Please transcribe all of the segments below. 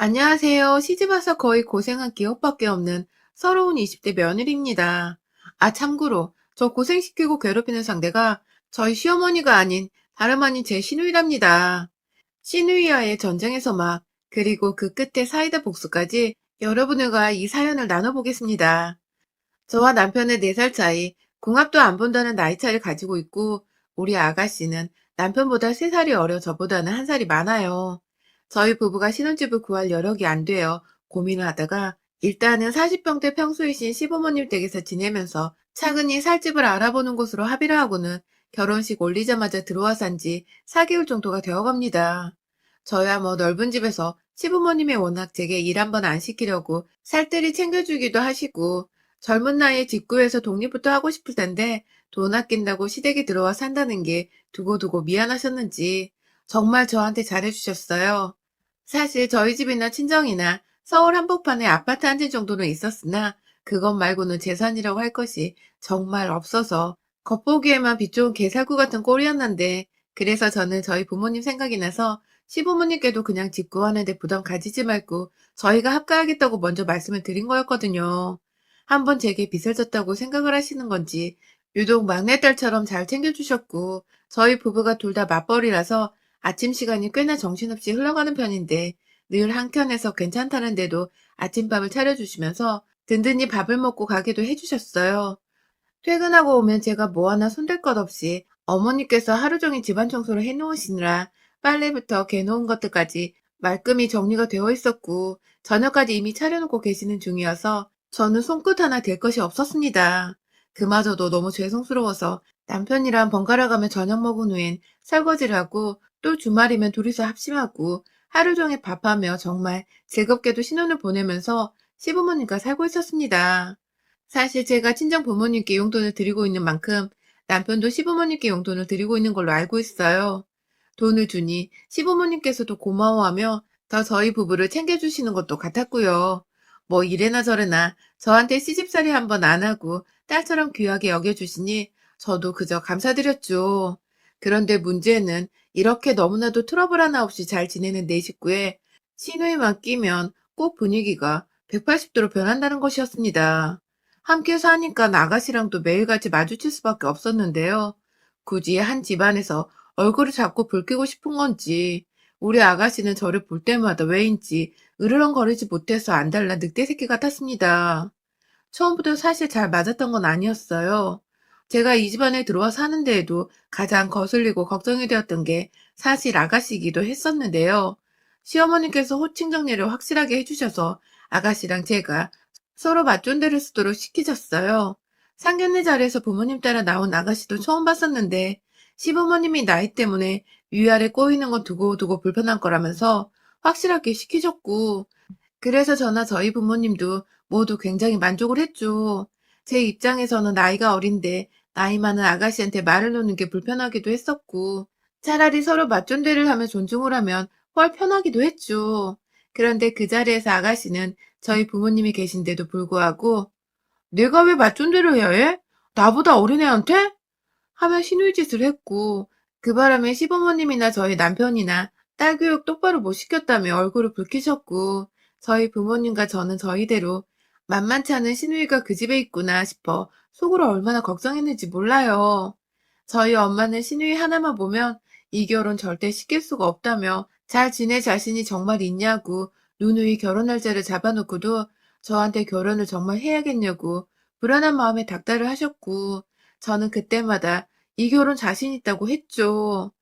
안녕하세요. 시집와서 거의 고생한 기억밖에 없는 서러운 20대 며느리입니다. 아, 참고로 저 고생시키고 괴롭히는 상대가 저희 시어머니가 아닌 다름 아닌 제 시누이랍니다. 시누이와의 전쟁에서 막, 그리고 그 끝에 사이다 복수까지 여러분들과 이 사연을 나눠보겠습니다. 저와 남편의 4살 차이, 궁합도 안 본다는 나이 차이를 가지고 있고, 우리 아가씨는 남편보다 3살이 어려 저보다는 1살이 많아요. 저희 부부가 신혼집을 구할 여력이 안 돼요. 고민을 하다가 일단은 40평대 평소이신 시부모님 댁에서 지내면서 차근히 살 집을 알아보는 곳으로 합의를 하고는 결혼식 올리자마자 들어와 산 지 4개월 정도가 되어갑니다. 저야 뭐 넓은 집에서 시부모님이 워낙 제게 일 한번 안 시키려고 살뜰히 챙겨주기도 하시고 젊은 나이에 집 구해서 독립부터 하고 싶을 텐데 돈 아낀다고 시댁에 들어와 산다는 게 두고두고 미안하셨는지 정말 저한테 잘해주셨어요. 사실 저희 집이나 친정이나 서울 한복판에 아파트 한 채 정도는 있었으나 그것 말고는 재산이라고 할 것이 정말 없어서 겉보기에만 빛 좋은 개살구 같은 꼴이었는데 그래서 저는 저희 부모님 생각이 나서 시부모님께도 그냥 집 구하는데 부담 가지지 말고 저희가 합가하겠다고 먼저 말씀을 드린 거였거든요. 한번 제게 빚을 졌다고 생각을 하시는 건지 유독 막내딸처럼 잘 챙겨주셨고 저희 부부가 둘 다 맞벌이라서 아침 시간이 꽤나 정신없이 흘러가는 편인데 늘 한켠에서 괜찮다는데도 아침밥을 차려주시면서 든든히 밥을 먹고 가기도 해주셨어요. 퇴근하고 오면 제가 뭐 하나 손댈 것 없이 어머니께서 하루 종일 집안 청소를 해놓으시느라 빨래부터 개놓은 것들까지 말끔히 정리가 되어 있었고 저녁까지 이미 차려놓고 계시는 중이어서 저는 손끝 하나 댈 것이 없었습니다. 그마저도 너무 죄송스러워서 남편이랑 번갈아 가며 저녁 먹은 후엔 설거지를 하고 또 주말이면 둘이서 합심하고 하루 종일 밥하며 정말 즐겁게도 신혼을 보내면서 시부모님과 살고 있었습니다. 사실 제가 친정 부모님께 용돈을 드리고 있는 만큼 남편도 시부모님께 용돈을 드리고 있는 걸로 알고 있어요. 돈을 주니 시부모님께서도 고마워하며 더 저희 부부를 챙겨주시는 것도 같았고요. 뭐 이래나 저래나 저한테 시집살이 한번 안 하고 딸처럼 귀하게 여겨주시니 저도 그저 감사드렸죠. 그런데 문제는 이렇게 너무나도 트러블 하나 없이 잘 지내는 내 식구에 시누이만 끼면 꼭 분위기가 180도로 변한다는 것이었습니다. 함께 사니까 아가씨랑도 매일같이 마주칠 수밖에 없었는데요. 굳이 한 집안에서 얼굴을 자꾸 붉히고 싶은 건지 우리 아가씨는 저를 볼 때마다 왜인지 으르렁거리지 못해서 안달난 늑대 새끼 같았습니다. 처음부터 사실 잘 맞았던 건 아니었어요. 제가 이 집안에 들어와 사는 데에도 가장 거슬리고 걱정이 되었던 게 사실 아가씨이기도 했었는데요. 시어머니께서 호칭 정리를 확실하게 해주셔서 아가씨랑 제가 서로 맞존대를 쓰도록 시키셨어요. 상견례 자리에서 부모님 따라 나온 아가씨도 처음 봤었는데 시부모님이 나이 때문에 위아래 꼬이는 건 두고두고 불편한 거라면서 확실하게 시키셨고 그래서 저나 저희 부모님도 모두 굉장히 만족을 했죠. 제 입장에서는 나이가 어린데 나이 많은 아가씨한테 말을 놓는 게 불편하기도 했었고 차라리 서로 맞존대를 하며 존중을 하면 훨 편하기도 했죠. 그런데 그 자리에서 아가씨는 저희 부모님이 계신데도 불구하고 내가 왜 맞존대를 해야 해? 나보다 어린애한테? 하며 시누이짓을 했고 그 바람에 시부모님이나 저희 남편이나 딸 교육 똑바로 못 시켰다며 얼굴을 붉히셨고 저희 부모님과 저는 저희대로 만만치 않은 시누이가 그 집에 있구나 싶어 속으로 얼마나 걱정했는지 몰라요. 저희 엄마는 시누이 하나만 보면 이 결혼 절대 시킬 수가 없다며 잘 지낼 자신이 정말 있냐고 누누이 결혼 날짜를 잡아놓고도 저한테 결혼을 정말 해야겠냐고 불안한 마음에 닥달을 하셨고 저는 그때마다 이 결혼 자신 있다고 했죠.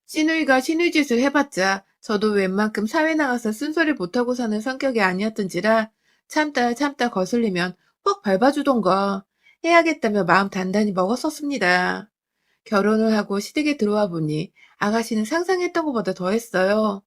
시누이가 시누이짓을 해봤자 저도 웬만큼 사회 나가서 쓴소리 못하고 사는 성격이 아니었던지라 참다 참다 거슬리면 퍽 밟아주던가 해야겠다며 마음 단단히 먹었었습니다. 결혼을 하고 시댁에 들어와 보니 아가씨는 상상했던 것보다 더했어요.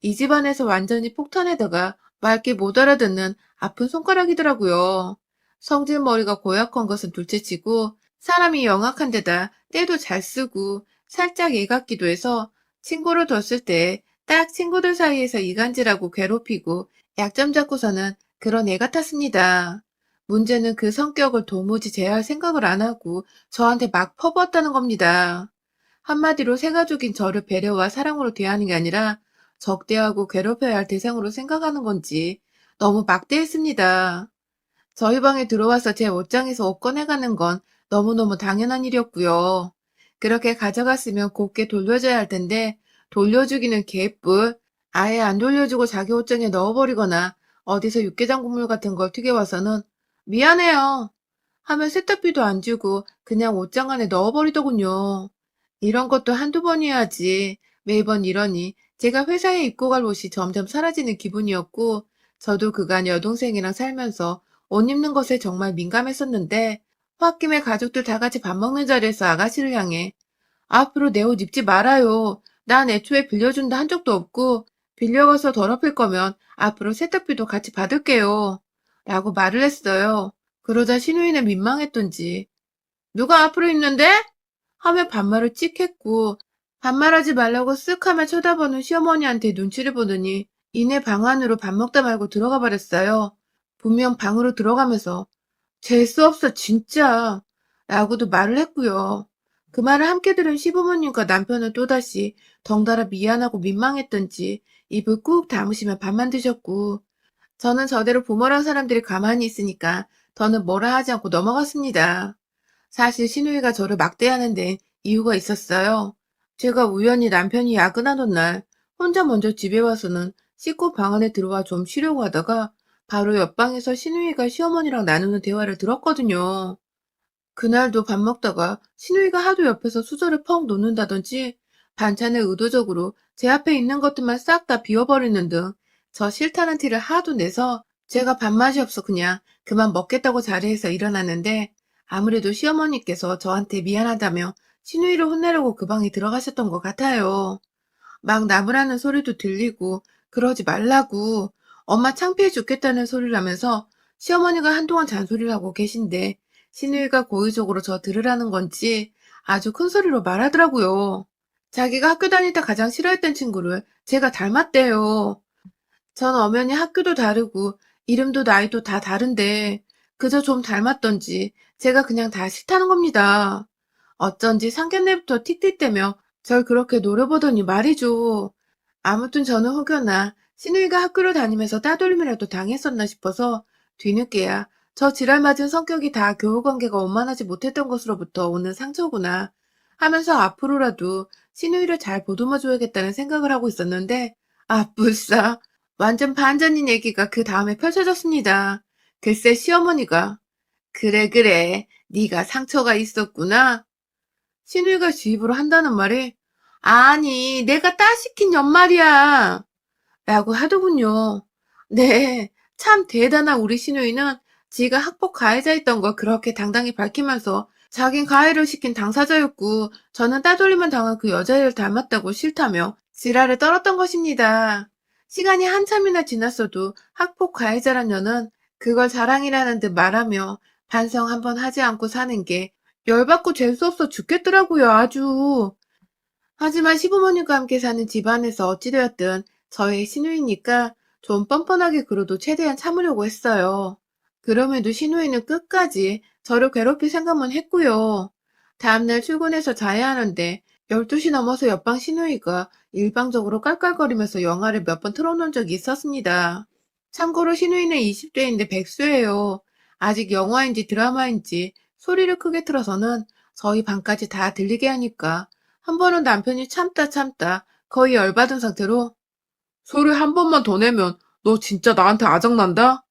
이 집안에서 완전히 폭탄에다가 맑게 못 알아듣는 아픈 손가락이더라고요. 성질머리가 고약한 것은 둘째치고 사람이 영악한 데다 때도 잘 쓰고 살짝 애 같기도 해서 친구를 뒀을 때 딱 친구들 사이에서 이간질하고 괴롭히고 약점 잡고서는 그런 애 같았습니다. 문제는 그 성격을 도무지 제어할 생각을 안 하고 저한테 막 퍼부었다는 겁니다. 한마디로 새가족인 저를 배려와 사랑으로 대하는 게 아니라 적대하고 괴롭혀야 할 대상으로 생각하는 건지 너무 막대했습니다. 저희 방에 들어와서 제 옷장에서 옷 꺼내가는 건 너무너무 당연한 일이었고요. 그렇게 가져갔으면 곱게 돌려줘야 할 텐데 돌려주기는 개뿔. 아예 안 돌려주고 자기 옷장에 넣어버리거나 어디서 육개장 국물 같은 걸 튀겨와서는 미안해요 하면 세탁비도 안 주고 그냥 옷장 안에 넣어버리더군요. 이런 것도 한두 번이어야지 매번 이러니 제가 회사에 입고 갈 옷이 점점 사라지는 기분이었고, 저도 그간 여동생이랑 살면서 옷 입는 것에 정말 민감했었는데 홧김에 가족들 다 같이 밥 먹는 자리에서 아가씨를 향해 앞으로 내 옷 입지 말아요. 난 애초에 빌려준다 한 적도 없고 빌려가서 더럽힐 거면 앞으로 세탁비도 같이 받을게요. 라고 말을 했어요. 그러자 시누이는 민망했던지 누가 앞으로 입는데? 하며 반말을 찍 했고, 반말하지 말라고 쓱 하며 쳐다보는 시어머니한테 눈치를 보더니 이내 방 안으로 밥 먹다 말고 들어가 버렸어요. 분명 방으로 들어가면서 재수 없어 진짜 라고도 말을 했고요. 그 말을 함께 들은 시부모님과 남편은 또다시 덩달아 미안하고 민망했던지 입을 꾹 다무시며 밥만 드셨고, 저는 저대로 부모란 사람들이 가만히 있으니까 더는 뭐라 하지 않고 넘어갔습니다. 사실 시누이가 저를 막대하는 데 이유가 있었어요. 제가 우연히 남편이 야근하던 날 혼자 먼저 집에 와서는 씻고 방 안에 들어와 좀 쉬려고 하다가 바로 옆방에서 시누이가 시어머니랑 나누는 대화를 들었거든요. 그날도 밥 먹다가 시누이가 하도 옆에서 수저를 펑 놓는다든지 반찬을 의도적으로 제 앞에 있는 것들만 싹 다 비워버리는 등 저 싫다는 티를 하도 내서 제가 밥맛이 없어 그냥 그만 먹겠다고 자리에서 일어났는데, 아무래도 시어머니께서 저한테 미안하다며 시누이를 혼내려고 그 방에 들어가셨던 것 같아요. 막 나무라는 소리도 들리고 그러지 말라고 엄마 창피해 죽겠다는 소리를 하면서 시어머니가 한동안 잔소리를 하고 계신데 시누이가 고의적으로 저 들으라는 건지 아주 큰 소리로 말하더라고요. 자기가 학교 다닐 때 가장 싫어했던 친구를 제가 닮았대요. 전 엄연히 학교도 다르고 이름도 나이도 다 다른데 그저 좀 닮았던지 제가 그냥 다 싫다는 겁니다. 어쩐지 상견례부터 틱틱대며 절 그렇게 노려보더니 말이죠. 아무튼 저는 혹여나 시누이가 학교를 다니면서 따돌림이라도 당했었나 싶어서 뒤늦게야 저 지랄 맞은 성격이 다 교우관계가 원만하지 못했던 것으로부터 오는 상처구나 하면서 앞으로라도 시누이를 잘 보듬어줘야겠다는 생각을 하고 있었는데, 아 불싸 완전 반전인 얘기가 그 다음에 펼쳐졌습니다. 글쎄 시어머니가 그래 그래 네가 상처가 있었구나. 시누이가 주입으로 한다는 말에 아니 내가 따시킨 연말이야 라고 하더군요. 네, 참 대단한 우리 시누이는 지가 학폭 가해자였던 걸 그렇게 당당히 밝히면서 자긴 가해를 시킨 당사자였고 저는 따돌림을 당한 그 여자애를 닮았다고 싫다며 지랄을 떨었던 것입니다. 시간이 한참이나 지났어도 학폭 가해자란 년은 그걸 자랑이라는 듯 말하며 반성 한번 하지 않고 사는 게 열받고 재수없어 죽겠더라고요, 아주. 하지만 시부모님과 함께 사는 집안에서 어찌되었든 저의 시누이니까 좀 뻔뻔하게 굴어도 최대한 참으려고 했어요. 그럼에도 시누이는 끝까지 저를 괴롭힐 생각만 했고요. 다음날 출근해서 자야 하는데 12시 넘어서 옆방 시누이가 일방적으로 깔깔거리면서 영화를 몇 번 틀어놓은 적이 있었습니다. 참고로 시누이는 20대인데 백수예요. 아직 영화인지 드라마인지 소리를 크게 틀어서는 저희 방까지 다 들리게 하니까 한 번은 남편이 참다 참다 거의 열받은 상태로 소리 한 번만 더 내면 너 진짜 나한테 아작난다?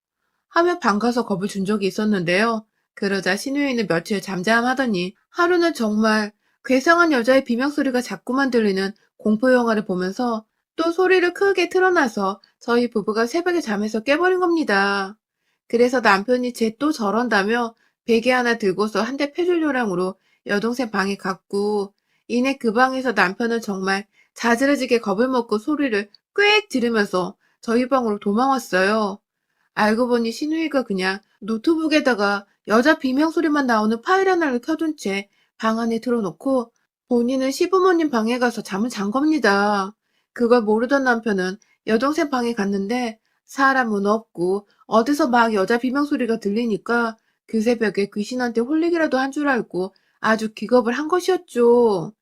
하며 방 가서 겁을 준 적이 있었는데요. 그러자 시누이는 며칠 잠잠하더니 하루는 정말 괴상한 여자의 비명소리가 자꾸만 들리는 공포영화를 보면서 또 소리를 크게 틀어놔서 저희 부부가 새벽에 잠에서 깨버린 겁니다. 그래서 남편이 쟤 또 저런다며 베개 하나 들고서 한 대 패줄 요량으로 여동생 방에 갔고, 이내 그 방에서 남편은 정말 자지러지게 겁을 먹고 소리를 꽥 지르면서 저희 방으로 도망왔어요. 알고 보니 시누이가 그냥 노트북에다가 여자 비명소리만 나오는 파일 하나를 켜둔 채 방 안에 틀어놓고 본인은 시부모님 방에 가서 잠을 잔 겁니다. 그걸 모르던 남편은 여동생 방에 갔는데 사람은 없고 어디서 막 여자 비명소리가 들리니까 그 새벽에 귀신한테 홀리기라도 한 줄 알고 아주 기겁을 한 것이었죠.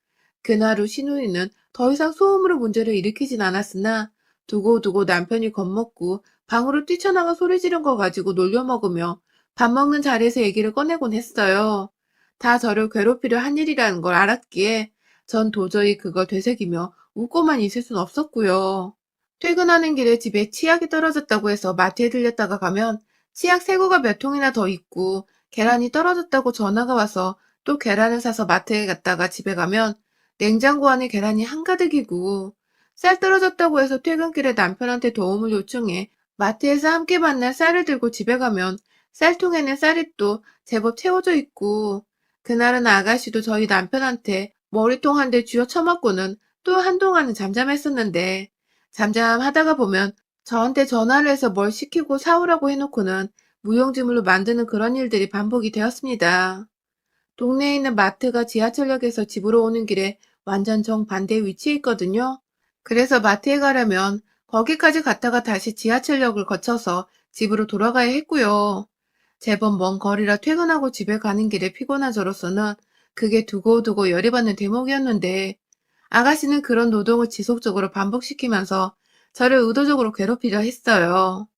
그날 후 시누이는 더 이상 소음으로 문제를 일으키진 않았으나 두고두고 남편이 겁먹고 방으로 뛰쳐나가 소리 지른 거 가지고 놀려 먹으며 밥 먹는 자리에서 얘기를 꺼내곤 했어요. 다 저를 괴롭히려 한 일이라는 걸 알았기에 전 도저히 그걸 되새기며 웃고만 있을 순 없었고요. 퇴근하는 길에 집에 치약이 떨어졌다고 해서 마트에 들렸다가 가면 치약 새거가 몇 통이나 더 있고 계란이 떨어졌다고 전화가 와서 또 계란을 사서 마트에 갔다가 집에 가면 냉장고 안에 계란이 한가득이고 쌀 떨어졌다고 해서 퇴근길에 남편한테 도움을 요청해 마트에서 함께 만날 쌀을 들고 집에 가면 쌀통에는 쌀이 또 제법 채워져 있고 그날은 아가씨도 저희 남편한테 머리통 한 대 쥐어 쳐맞고는 또 한동안은 잠잠했었는데 잠잠하다가 보면 저한테 전화를 해서 뭘 시키고 사오라고 해놓고는 무용지물로 만드는 그런 일들이 반복이 되었습니다. 동네에 있는 마트가 지하철역에서 집으로 오는 길에 완전 정반대 위치에 있거든요. 그래서 마트에 가려면 거기까지 갔다가 다시 지하철역을 거쳐서 집으로 돌아가야 했고요. 제법 먼 거리라 퇴근하고 집에 가는 길에 피곤한 저로서는 그게 두고두고 열이 받는 대목이었는데 아가씨는 그런 노동을 지속적으로 반복시키면서 저를 의도적으로 괴롭히려 했어요.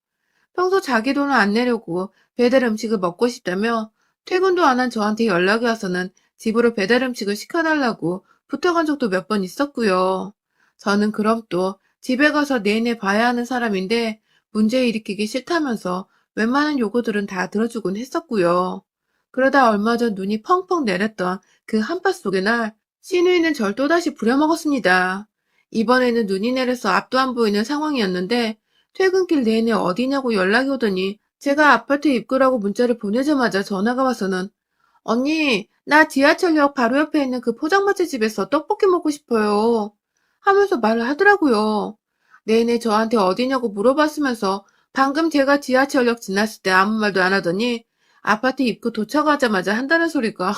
평소 자기 돈을 안 내려고 배달 음식을 먹고 싶다며 퇴근도 안 한 저한테 연락이 와서는 집으로 배달 음식을 시켜달라고 부탁한 적도 몇 번 있었고요. 저는 그럼 또 집에 가서 내내 봐야 하는 사람인데 문제 일으키기 싫다면서 웬만한 요구들은 다 들어주곤 했었고요. 그러다 얼마 전 눈이 펑펑 내렸던 그 한파 속의 날 시누이는 절 또다시 부려먹었습니다. 이번에는 눈이 내려서 앞도 안 보이는 상황이었는데 퇴근길 내내 어디냐고 연락이 오더니 제가 아파트 입구라고 문자를 보내자마자 전화가 와서는 언니, 나 지하철역 바로 옆에 있는 그 포장마차 집에서 떡볶이 먹고 싶어요. 하면서 말을 하더라고요. 내내 저한테 어디냐고 물어봤으면서 방금 제가 지하철역 지났을 때 아무 말도 안 하더니 아파트 입구 도착하자마자 한다는 소리가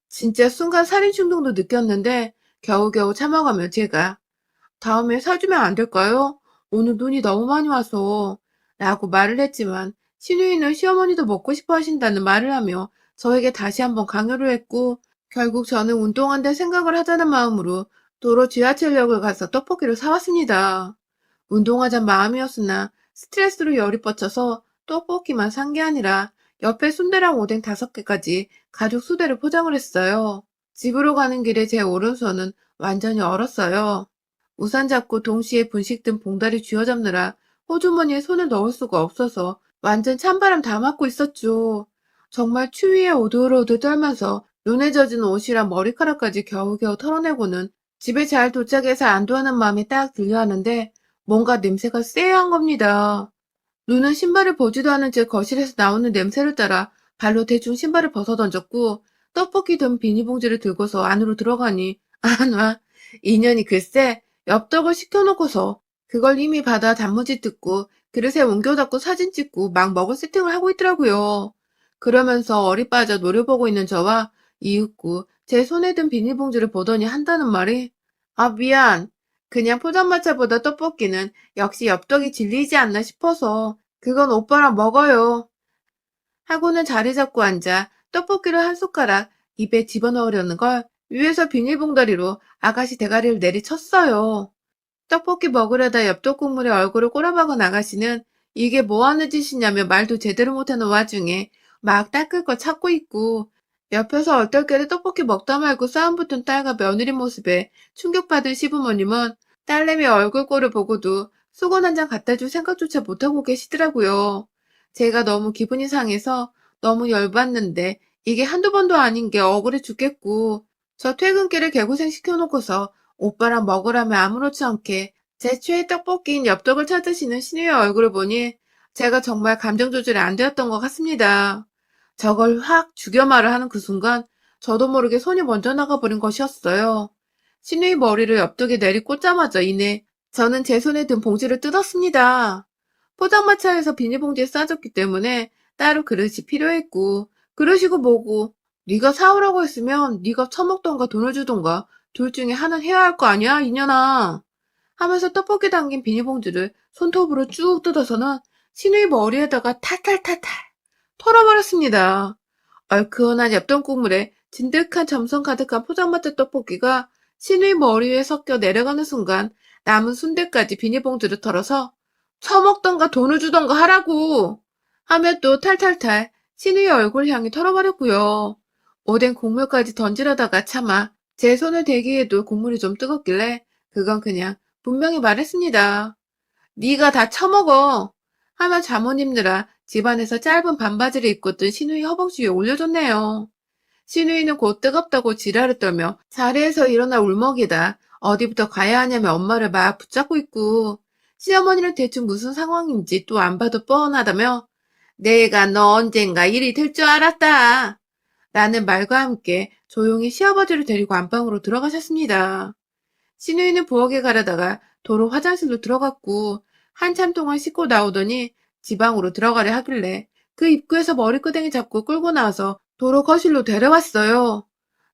진짜 순간 살인 충동도 느꼈는데 겨우겨우 참아가며 제가 다음에 사주면 안 될까요? 오늘 눈이 너무 많이 와서 라고 말을 했지만 시누이는 시어머니도 먹고 싶어 하신다는 말을 하며 저에게 다시 한번 강요를 했고 결국 저는 운동한다 생각을 하자는 마음으로 도로 지하철역을 가서 떡볶이를 사왔습니다. 운동하자 마음이었으나 스트레스로 열이 뻗쳐서 떡볶이만 산 게 아니라 옆에 순대랑 오뎅 5개까지 가족 수대를 포장을 했어요. 집으로 가는 길에 제 오른손은 완전히 얼었어요. 우산 잡고 동시에 분식 든 봉다리 쥐어잡느라 호주머니에 손을 넣을 수가 없어서 완전 찬바람 다 맞고 있었죠. 정말 추위에 오들오들 떨면서 눈에 젖은 옷이랑 머리카락까지 겨우겨우 털어내고는 집에 잘 도착해서 안도하는 마음이 딱 들려 하는데 뭔가 냄새가 쎄한 겁니다. 눈은 신발을 보지도 않은 채 거실에서 나오는 냄새를 따라 발로 대충 신발을 벗어 던졌고 떡볶이 든 비닐봉지를 들고서 안으로 들어가니 나 인연이 글쎄 엽떡을 시켜놓고서 그걸 이미 받아 단무지 뜯고 그릇에 옮겨잡고 사진 찍고 막 먹을 세팅을 하고 있더라고요. 그러면서 어리 빠져 노려보고 있는 저와 이윽고 제 손에 든 비닐봉지를 보더니 한다는 말이 아 미안. 그냥 포장마차보다 떡볶이는 역시 엽떡이 진리지 않나 싶어서 그건 오빠랑 먹어요. 하고는 자리 잡고 앉아 떡볶이를 한 숟가락 입에 집어넣으려는 걸 위에서 비닐봉다리로 아가씨 대가리를 내리쳤어요. 떡볶이 먹으려다 엽떡 국물에 얼굴을 꼬라박은 아가씨는 이게 뭐 하는 짓이냐며 말도 제대로 못하는 와중에 막 닦을 거 찾고 있고 옆에서 얼떨결에 떡볶이 먹다 말고 싸움 붙은 딸과 며느리 모습에 충격받은 시부모님은 딸내미 얼굴 꼴을 보고도 수건 한 장 갖다 줄 생각조차 못하고 계시더라고요. 제가 너무 기분이 상해서 너무 열받는데 이게 한두 번도 아닌 게 억울해 죽겠고 저 퇴근길에 개고생 시켜놓고서 오빠랑 먹으라며 아무렇지 않게 제 최애 떡볶이인 엽떡을 찾으시는 신우의 얼굴을 보니 제가 정말 감정 조절이 안 되었던 것 같습니다. 저걸 확 죽여 말을 하는 그 순간 저도 모르게 손이 먼저 나가버린 것이었어요. 신우의 머리를 엽떡에 내리꽂자마자 이내 저는 제 손에 든 봉지를 뜯었습니다. 포장마차에서 비닐봉지에 싸졌기 때문에 따로 그릇이 필요했고 그러시고 뭐고 네가 사오라고 했으면 네가 처먹던가 돈을 주던가 둘 중에 하나는 해야 할 거 아니야 이년아 하면서 떡볶이 담긴 비닐봉지를 손톱으로 쭉 뜯어서는 신우의 머리에다가 탈탈탈탈 털어버렸습니다. 얼큰한 엽떡 국물에 진득한 점성 가득한 포장마차 떡볶이가 신우의 머리 위에 섞여 내려가는 순간 남은 순대까지 비닐봉지로 털어서 처먹던가 돈을 주던가 하라고 하며 또 탈탈탈 신우의 얼굴 향해 털어버렸고요. 오뎅 국물까지 던지려다가 차마 제 손을 대기에도 국물이 좀 뜨겁길래 그건 그냥 분명히 말했습니다. 네가 다 처먹어 하며 잠옷 입느라 집안에서 짧은 반바지를 입고 뜬 신우이 허벅지 위에 올려줬네요. 신우이는 곧 뜨겁다고 지랄을 떨며 자리에서 일어나 울먹이다 어디부터 가야 하냐며 엄마를 막 붙잡고 있고 시어머니는 대충 무슨 상황인지 또 안 봐도 뻔하다며 내가 너 언젠가 일이 될 줄 알았다 라는 말과 함께 조용히 시아버지를 데리고 안방으로 들어가셨습니다. 신우이는 부엌에 가려다가 도로 화장실로 들어갔고 한참 동안 씻고 나오더니 지방으로 들어가려 하길래 그 입구에서 머리끄댕이 잡고 끌고 나와서 도로 거실로 데려왔어요.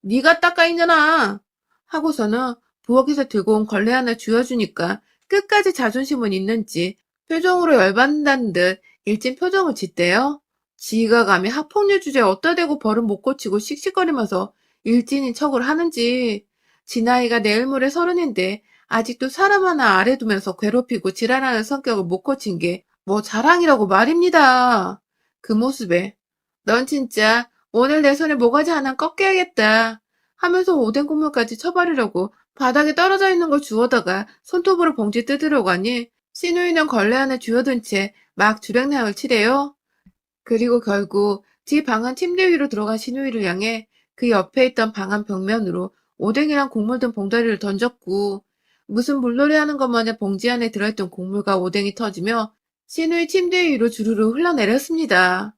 네가 닦아 이년아 하고서는 부엌에서 들고 온 걸레 하나 쥐어주니까 끝까지 자존심은 있는지 표정으로 열받는다는 듯 일진 표정을 짓대요. 지가 감히 학폭력 주제에 어디다 대고 버릇 못 고치고 씩씩거리면서 일진인 척을 하는지 지 나이가 내일 모레 30인데 아직도 사람 하나 아래 두면서 괴롭히고 지랄하는 성격을 못 고친 게 뭐 자랑이라고 말입니다. 그 모습에 넌 진짜 오늘 내 손에 모가지 하나 꺾여야겠다 하면서 오뎅 국물까지 쳐버리려고 바닥에 떨어져 있는 걸 주워다가 손톱으로 봉지 뜯으려고 하니 신우이는 걸레 하나 쥐어든 채 막 주랭랑을 치래요. 그리고 결국 지 방안 침대 위로 들어간 신우이를 향해 그 옆에 있던 방안 벽면으로 오뎅이랑 국물 든 봉다리를 던졌고 무슨 물놀이 하는 것 마냥 봉지 안에 들어있던 국물과 오뎅이 터지며 신우이 침대 위로 주르르 흘러내렸습니다.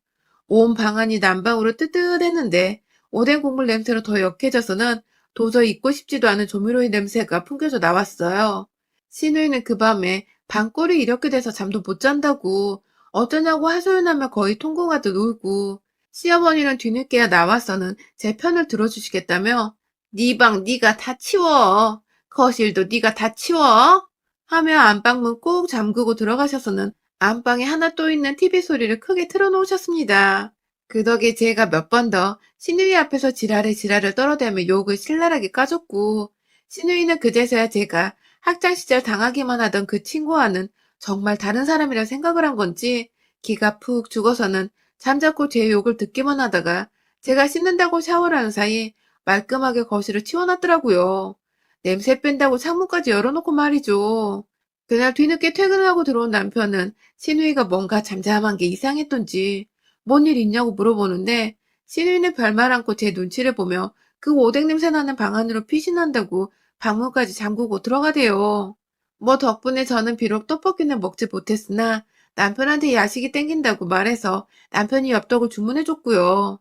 온 방안이 난방으로 뜨뜻했는데 오뎅 국물 냄새로 더 역해져서는 도저히 잊고 싶지도 않은 조미료의 냄새가 풍겨져 나왔어요. 신우이는 그 밤에 방골이 이렇게 돼서 잠도 못 잔다고 어쩌냐고 하소연하며 거의 통곡하듯 울고 시어머니는 뒤늦게야 나와서는 제 편을 들어주시겠다며 네 방 네가 다 치워 거실도 네가 다 치워 하며 안방문 꼭 잠그고 들어가셔서는 안방에 하나 또 있는 TV 소리를 크게 틀어놓으셨습니다. 그 덕에 제가 몇 번 더 신우이 앞에서 지랄을 떨어대며 욕을 신랄하게 까줬고 신우이는 그제서야 제가 학창시절 당하기만 하던 그 친구와는 정말 다른 사람이라 생각을 한 건지 기가 푹 죽어서는 잠자코 제 욕을 듣기만 하다가 제가 씻는다고 샤워를 하는 사이 말끔하게 거실을 치워놨더라고요. 냄새 뺀다고 창문까지 열어놓고 말이죠. 그날 뒤늦게 퇴근을 하고 들어온 남편은 신우이가 뭔가 잠잠한 게 이상했던지 뭔 일 있냐고 물어보는데 신우이는 별말 않고 제 눈치를 보며 그 오뎅 냄새 나는 방 안으로 피신한다고 방문까지 잠그고 들어가대요. 뭐 덕분에 저는 비록 떡볶이는 먹지 못했으나 남편한테 야식이 땡긴다고 말해서 남편이 엽떡을 주문해줬고요.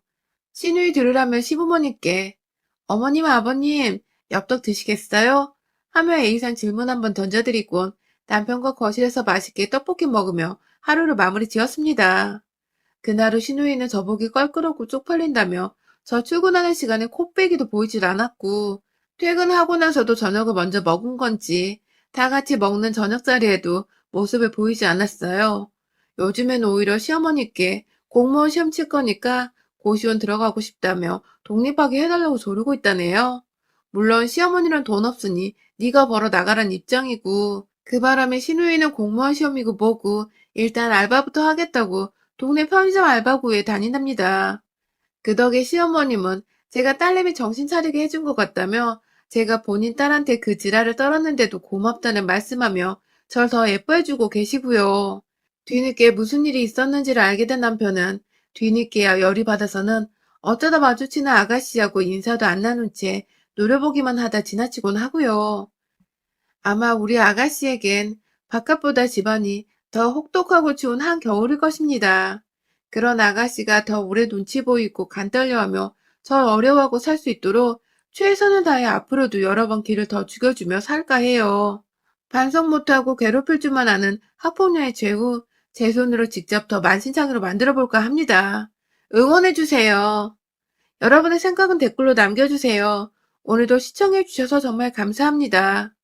시누이 들으라면 시부모님께 어머님 아버님 엽떡 드시겠어요? 하며 A상 질문 한번 던져드리곤 남편과 거실에서 맛있게 떡볶이 먹으며 하루를 마무리 지었습니다. 그날 후 신우이는 저보기 껄끄럽고 쪽팔린다며 저 출근하는 시간에 코빼기도 보이질 않았고 퇴근하고 나서도 저녁을 먼저 먹은 건지 다 같이 먹는 저녁 자리에도 모습을 보이지 않았어요. 요즘엔 오히려 시어머니께 공무원 시험 칠 거니까 고시원 들어가고 싶다며 독립하게 해달라고 조르고 있다네요. 물론 시어머니는 돈 없으니 네가 벌어 나가란 입장이고 그 바람에 신우이는 공무원 시험이고 뭐고 일단 알바부터 하겠다고 동네 편의점 알바구에 다닌답니다. 그 덕에 시어머님은 제가 딸내미 정신 차리게 해준 것 같다며 제가 본인 딸한테 그 지랄을 떨었는데도 고맙다는 말씀하며 절 더 예뻐해주고 계시고요. 뒤늦게 무슨 일이 있었는지를 알게 된 남편은 뒤늦게야 열이 받아서는 어쩌다 마주치는 아가씨하고 인사도 안 나눈 채 노려보기만 하다 지나치곤 하고요. 아마 우리 아가씨에겐 바깥보다 집안이 더 혹독하고 추운 한겨울일 것입니다. 그런 아가씨가 더 오래 눈치 보이고 간 떨려하며 절 어려워하고 살 수 있도록 최선을 다해 앞으로도 여러 번 길을 더 죽여주며 살까 해요. 반성 못하고 괴롭힐 줄만 아는 학폭녀의 죄후 제 손으로 직접 더 만신창이로 만들어 볼까 합니다. 응원해주세요. 여러분의 생각은 댓글로 남겨주세요. 오늘도 시청해주셔서 정말 감사합니다.